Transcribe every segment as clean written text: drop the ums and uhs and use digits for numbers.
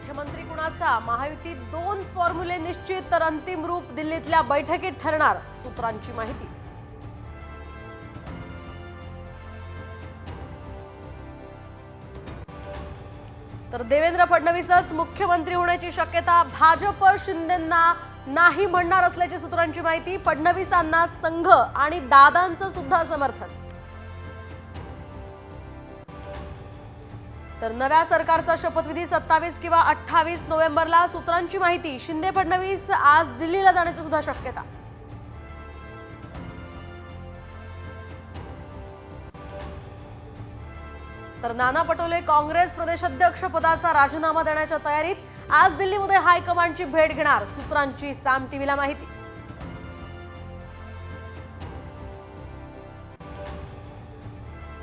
मुख्यमंत्री कुणाचा? महायुतीत 2 फॉर्म्युले निश्चित तर अंतिम रूप दिल्लीतल्या बैठकीत ठरणार, सूत्रांची माहिती। तर देवेंद्र फडणवीसच मुख्यमंत्री होण्याची शक्यता, भाजप शिंदेंना नाही म्हणणार असल्याची सूत्रांची माहिती। फडणवीसांना संघ आणि दादांचं सुद्धा समर्थन। तर नव्या सरकारचा शपथविधी 27 किंवा 28 नोव्हेंबरला, सूत्रांची माहिती। शिंदे फडणवीस आज दिल्लीला जाण्याची सुद्धा शक्यता। तर नाना पटोले काँग्रेस प्रदेशाध्यक्ष पदाचा राजीनामा देण्याच्या तयारीत, आज दिल्लीमध्ये हायकमांडची भेट घेणार, सूत्रांची साम टीव्हीला माहिती।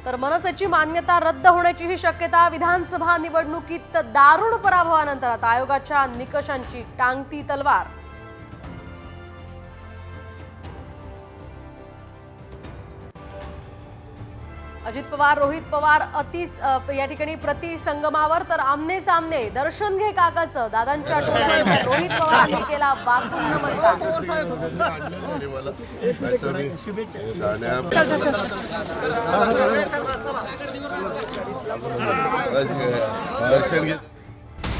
तर मनसेची मान्यता रद्द होण्याची ही शक्यता। विधानसभा निवडणुकीत दारुण पराभवानंतर आता आयोगाच्या निकषांची टांगती तलवार। अजित पवार रोहित पवार या ठिकाणी प्रतिसंगमावर, तर आमने सामने दर्शन घे काकाचं, दादांच्या टोळ्यात रोहित पवारांनी केला बाकून नमस्कार। दर्शन घे।